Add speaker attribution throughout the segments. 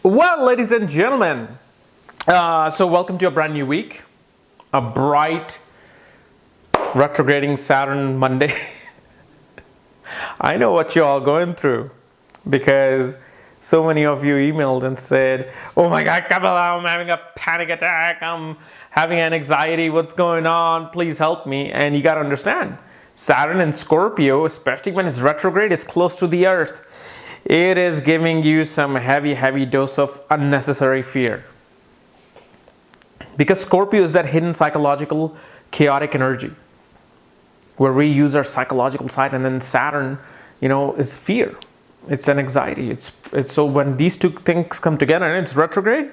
Speaker 1: Well, ladies and gentlemen, so welcome to a brand new week, a bright, retrograding Saturn Monday. I know what you're all going through because so many of you emailed and said, oh my God, Kapiel, I'm having a panic attack. I'm having an anxiety. What's going on? Please help me. And you got to understand, Saturn in Scorpio, especially when it's retrograde, is close to the Earth. It is giving you some heavy dose of unnecessary fear. Because Scorpio is that hidden psychological, chaotic energy where we use our psychological side, and then Saturn, is fear. It's an anxiety. It's so when these two things come together and it's retrograde,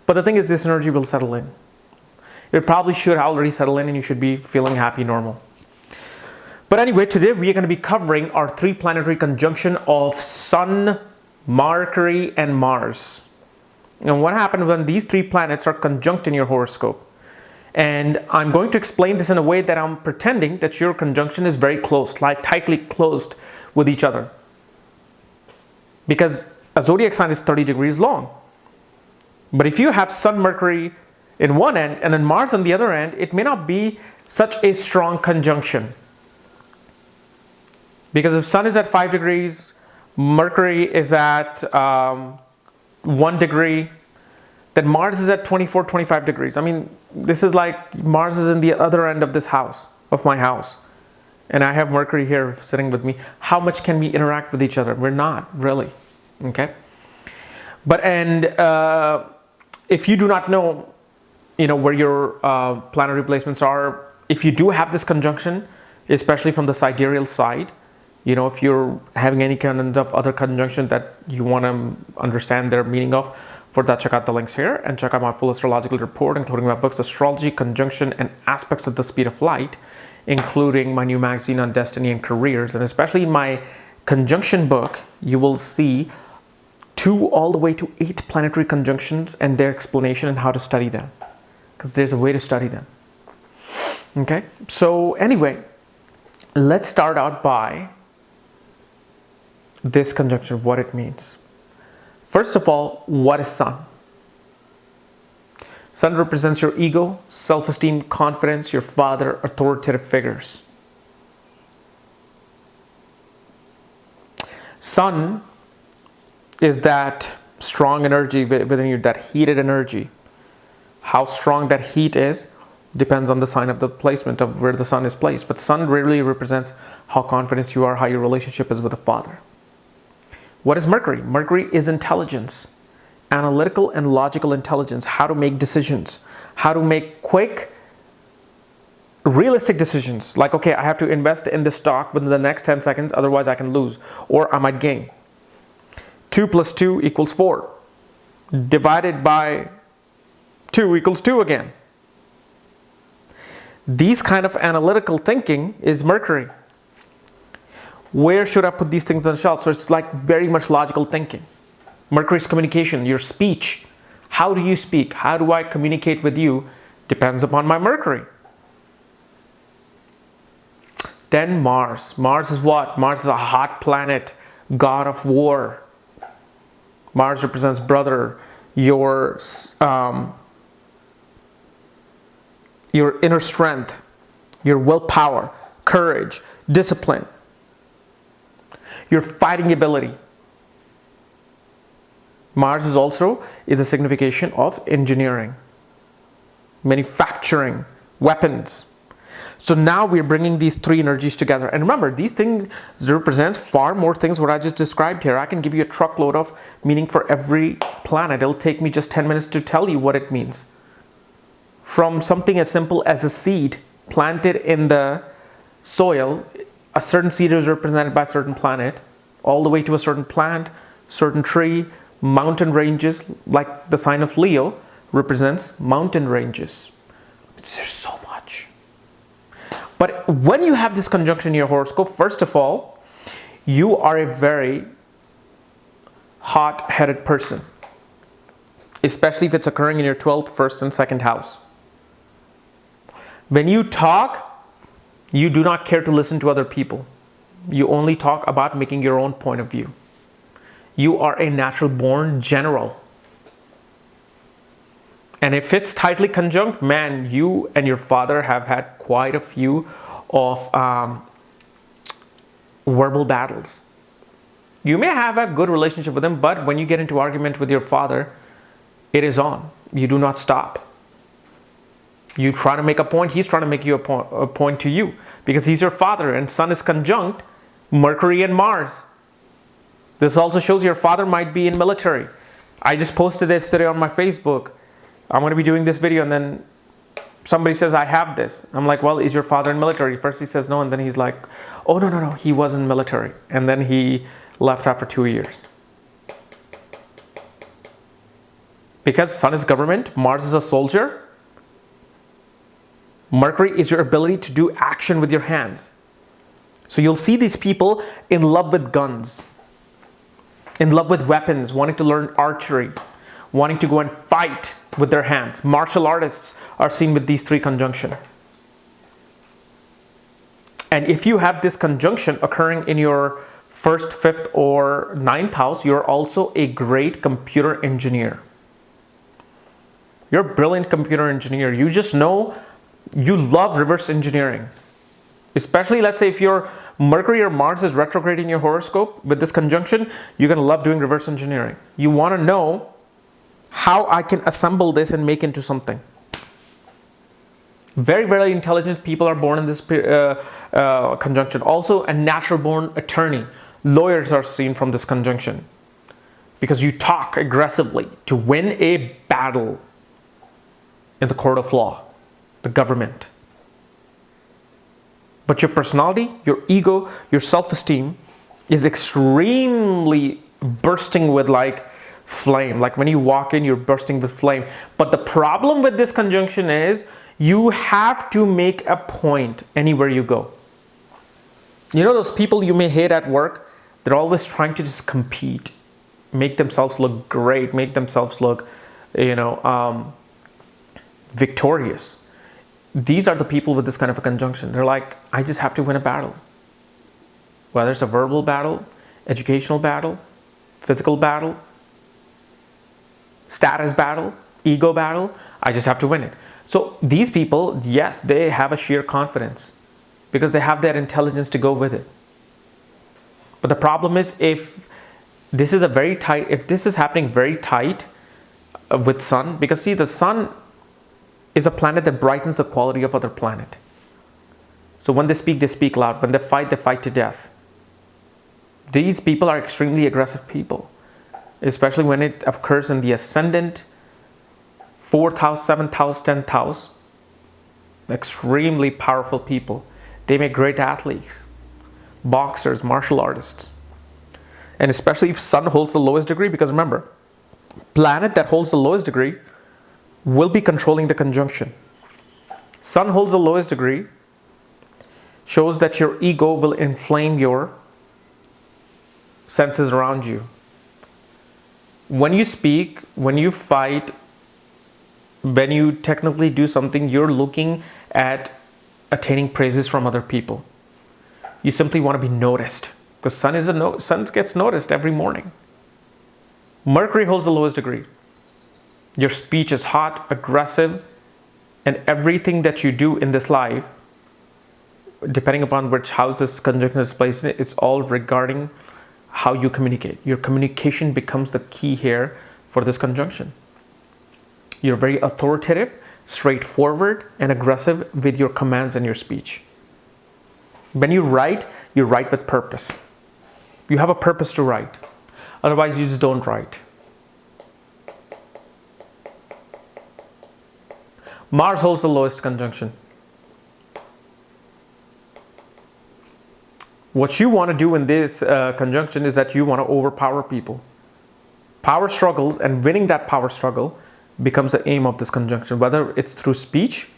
Speaker 1: but the thing is this energy will settle in. It probably should already settle in and you should be feeling happy, normal. But anyway, today we are going to be covering our three planetary conjunction of Sun, Mercury, and Mars. And what happens when these three planets are conjunct in your horoscope? And I'm going to explain this in a way that I'm pretending that your conjunction is very close, like tightly closed with each other. Because a zodiac sign is 30 degrees long. But if you have Sun, Mercury in one end and then Mars on the other end, it may not be such a strong conjunction. Because if Sun is at 5 degrees, Mercury is at 1 degree, then Mars is at 24, 25 degrees. I mean, this is like Mars is in the other end of this house, of my house. And I have Mercury here sitting with me. How much can we interact with each other? We're not really, okay? But, if you do not know, where your planetary placements are, if you do have this conjunction, especially from the sidereal side, if you're having any kind of other conjunction that you want to understand their meaning of, for that, check out the links here and check out my full astrological report, including my books, Astrology, Conjunction, and Aspects of the Speed of Light, including my new magazine on destiny and careers. And especially in my conjunction book, you will see 2 all the way to 8 planetary conjunctions and their explanation and how to study them. Because there's a way to study them. Okay, so anyway, let's start out by this conjunction, what it means. First of all, what is Sun? Sun represents your ego, self-esteem, confidence, your father, authoritative figures. Sun is that strong energy within you, that heated energy. How strong that heat is depends on the sign of the placement of where the Sun is placed. But Sun really represents how confident you are, how your relationship is with the father. What is Mercury? Mercury is intelligence, analytical and logical intelligence, how to make decisions, how to make quick, realistic decisions. Like, okay, I have to invest in this stock within the next 10 seconds, otherwise I can lose, or I might gain. 2 plus 2 equals 4. Divided by 2 equals 2 again. These kind of analytical thinking is Mercury. Where should I put these things on the shelf? So it's like very much logical thinking. Mercury's communication, your speech. How do you speak? How do I communicate with you? Depends upon my Mercury. Then Mars. Mars is what? Mars is a hot planet, god of war. Mars represents brother, your inner strength, your willpower, courage, discipline, your fighting ability. Mars is also a signification of engineering, manufacturing, weapons. So now we're bringing these 3 energies together. And remember, these things represents far more things what I just described here. I can give you a truckload of meaning for every planet. It'll take me just 10 minutes to tell you what it means. From something as simple as a seed planted in the soil, a certain seed is represented by a certain planet, all the way to a certain plant, certain tree, mountain ranges, like the sign of Leo represents mountain ranges. There's so much. But when you have this conjunction in your horoscope, first of all, you are a very hot-headed person, especially if it's occurring in your 12th, 1st, and 2nd house. When you talk, you do not care to listen to other people. You only talk about making your own point of view. You are a natural born general. And if it's tightly conjunct, man, you and your father have had quite a few of verbal battles. You may have a good relationship with him, but when you get into argument with your father, it is on. You do not stop. You try to make a point, he's trying to make you a point to you, because he's your father, and Sun is conjunct Mercury and Mars. This also shows your father might be in military. I just posted this today on my Facebook. I'm going to be doing this video, and then somebody says, I have this. I'm like, well, is your father in military? First he says no, and then he's like, oh, no, he was in military. And then he left after 2 years. Because Sun is government, Mars is a soldier. Mercury is your ability to do action with your hands. So you'll see these people in love with guns, in love with weapons, wanting to learn archery, wanting to go and fight with their hands. Martial artists are seen with these three conjunction. And if you have this conjunction occurring in your first, fifth, or ninth house, you're also a great computer engineer. You're a brilliant computer engineer. You just know you love reverse engineering. Especially, let's say, if your Mercury or Mars is retrograde in your horoscope with this conjunction, you're going to love doing reverse engineering. You want to know how I can assemble this and make into something. Very, very intelligent people are born in this conjunction. Also, a natural born attorney. Lawyers are seen from this conjunction, because you talk aggressively to win a battle in the court of law, the government. But your personality, your ego, your self-esteem is extremely bursting with like flame. Like when you walk in, you're bursting with flame. But the problem with this conjunction is you have to make a point anywhere you go. You know those people you may hate at work? They're always trying to just compete, make themselves look great, make themselves look, victorious. These are the people with this kind of a conjunction. They're like, I just have to win a battle. Whether it's a verbal battle, educational battle, physical battle, status battle, ego battle, I just have to win it. So these people, yes, they have a sheer confidence because they have that intelligence to go with it. But the problem is, if this is happening very tight with Sun, because see, the Sun is a planet that brightens the quality of other planet. So when they speak loud. When they fight to death. These people are extremely aggressive people, especially when it occurs in the ascendant, 4th house, 7th house, 10th house. Extremely powerful people. They make great athletes, boxers, martial artists. And especially if Sun holds the lowest degree, because remember, planet that holds the lowest degree will be controlling the conjunction. Sun holds the lowest degree, shows that your ego will inflame your senses around you. When you speak, when you fight, when you technically do something, you're looking at attaining praises from other people. You simply want to be noticed, because Sun gets noticed every morning. Mercury holds the lowest degree. Your speech is hot, aggressive, and everything that you do in this life, depending upon which house this conjunction is placed in, it's all regarding how you communicate. Your communication becomes the key here for this conjunction. You're very authoritative, straightforward, and aggressive with your commands and your speech. When you write with purpose. You have a purpose to write. Otherwise, you just don't write. Mars holds the lowest conjunction. What you want to do in this conjunction is that you want to overpower people. Power struggles, and winning that power struggle becomes the aim of this conjunction. Whether it's through speech,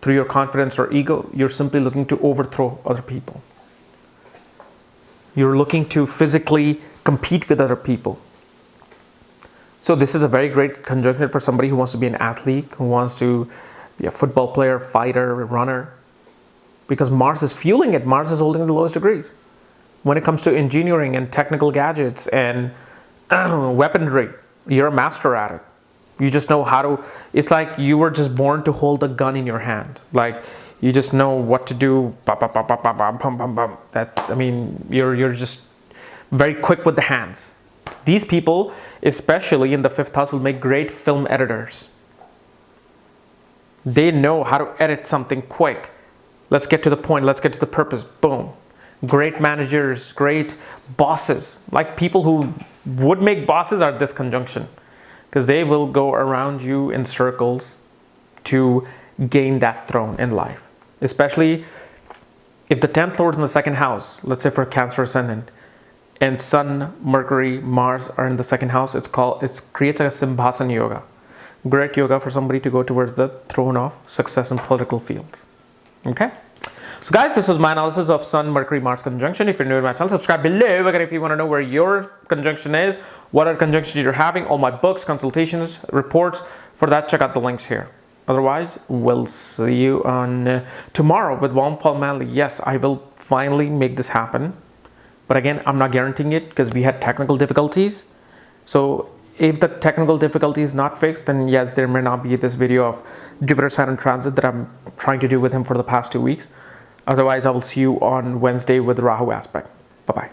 Speaker 1: through your confidence or ego, you're simply looking to overthrow other people. You're looking to physically compete with other people. So this is a very great conjunction for somebody who wants to be an athlete, who wants to be a football player, fighter, runner. Because Mars is fueling it. Mars is holding the lowest degrees. When it comes to engineering and technical gadgets and weaponry, you're a master at it. You just know how to, it's like you were just born to hold a gun in your hand. Like, you just know what to do. That's, I mean, you're just very quick with the hands. These people, especially in the 5th house, will make great film editors. They know how to edit something quick. Let's get to the point. Let's get to the purpose. Boom. Great managers, great bosses. Like, people who would make bosses are this conjunction, because they will go around you in circles to gain that throne in life. Especially if the 10th Lord is in the 2nd house, let's say for Cancer ascendant, and Sun, Mercury, Mars are in the 2nd house, it creates a Simbhasana yoga. Great yoga for somebody to go towards the throne of success in political fields. Okay? So guys, this was my analysis of Sun, Mercury, Mars conjunction. If you're new to my channel, subscribe below. Again, if you want to know where your conjunction is, what other conjunctions you're having, all my books, consultations, reports, for that, check out the links here. Otherwise, we'll see you on tomorrow with Paul Manley. Yes, I will finally make this happen. But again, I'm not guaranteeing it because we had technical difficulties. So if the technical difficulty is not fixed, then yes, there may not be this video of Jupiter-Saturn transit that I'm trying to do with him for the past 2 weeks. Otherwise, I will see you on Wednesday with Rahu aspect. Bye-bye.